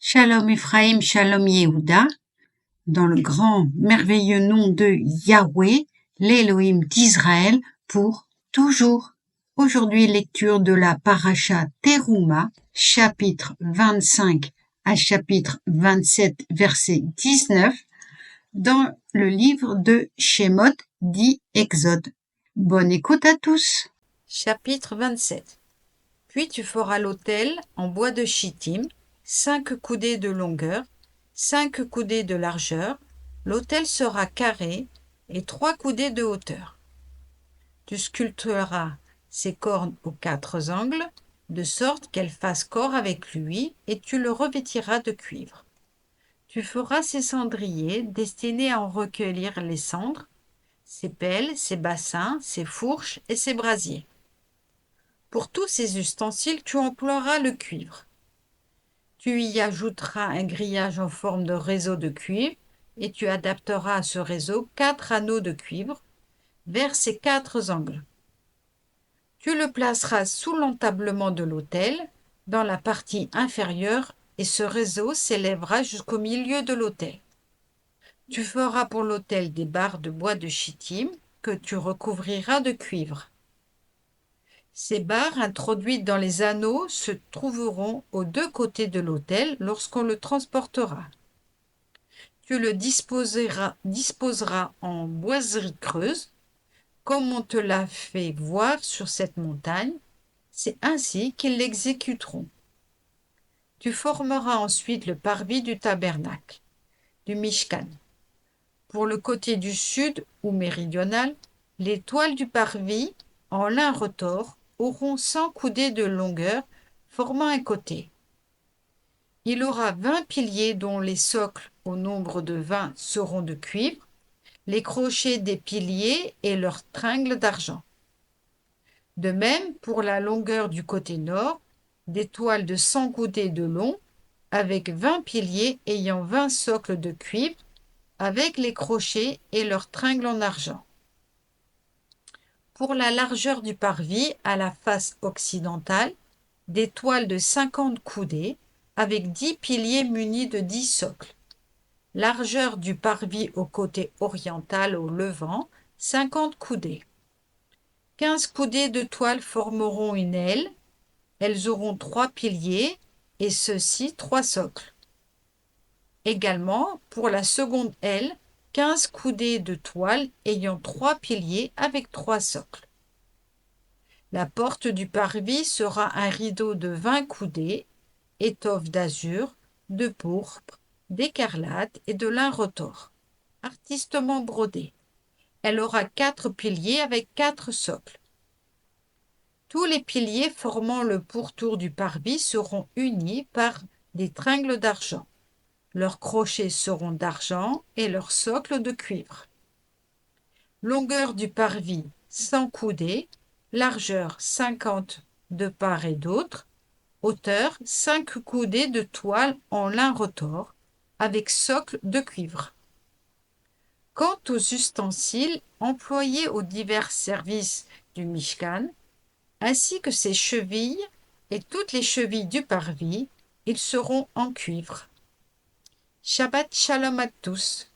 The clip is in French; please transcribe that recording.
Shalom Ephraim, Shalom Yehuda, dans le grand, merveilleux nom de Yahweh, l'Élohim d'Israël, pour toujours. Aujourd'hui, lecture de la Parasha Teruma, chapitre 25 à chapitre 27, verset 19, dans le livre de Shemot, dit Exode. Bonne écoute à tous. Chapitre 27. Puis tu feras l'autel en bois de chittim, 5 coudées de longueur, 5 coudées de largeur. L'autel sera carré et 3 coudées de hauteur. Tu sculpteras ses cornes aux 4 angles, de sorte qu'elles fassent corps avec lui, et tu le revêtiras de cuivre. Tu feras ses cendriers destinés à en recueillir les cendres, ses pelles, ses bassins, ses fourches et ses brasiers. Pour tous ces ustensiles, tu emploieras le cuivre. Tu y ajouteras un grillage en forme de réseau de cuivre et tu adapteras à ce réseau 4 anneaux de cuivre vers ces 4 angles. Tu le placeras sous l'entablement de l'autel, dans la partie inférieure, et ce réseau s'élèvera jusqu'au milieu de l'autel. Tu feras pour l'autel des barres de bois de chittim que tu recouvriras de cuivre. Ces barres introduites dans les anneaux se trouveront aux 2 côtés de l'autel lorsqu'on le transportera. Tu le disposeras en boiserie creuse, comme on te l'a fait voir sur cette montagne. C'est ainsi qu'ils l'exécuteront. Tu formeras ensuite le parvis du tabernacle, du Mishkan. Pour le côté du sud ou méridional, les toiles du parvis, en lin retors, auront 100 coudées de longueur, formant un côté. Il aura 20 piliers dont les socles, au nombre de 20, seront de cuivre, les crochets des piliers et leurs tringles d'argent. De même, pour la longueur du côté nord, des toiles de 100 coudées de long, avec 20 piliers ayant 20 socles de cuivre, avec les crochets et leurs tringles en argent. Pour la largeur du parvis à la face occidentale, des toiles de 50 coudées, avec 10 piliers munis de 10 socles. Largeur du parvis au côté oriental au levant, 50 coudées. 15 coudées de toile formeront une aile. Elles auront 3 piliers, et ceux-ci 3 socles. Également, pour la seconde aile, 15 coudées de toile ayant 3 piliers avec 3 socles. La porte du parvis sera un rideau de 20 coudées, étoffe d'azur, de pourpre, d'écarlate et de lin retors, artistement brodé. Elle aura 4 piliers avec 4 socles. Tous les piliers formant le pourtour du parvis seront unis par des tringles d'argent. Leurs crochets seront d'argent et leurs socles de cuivre. Longueur du parvis 100 coudées, largeur 50 de part et d'autre, hauteur 5 coudées de toile en lin retors, avec socle de cuivre. Quant aux ustensiles employés aux divers services du Mishkan, ainsi que ses chevilles et toutes les chevilles du parvis, ils seront en cuivre. Shabbat Shalom à tous.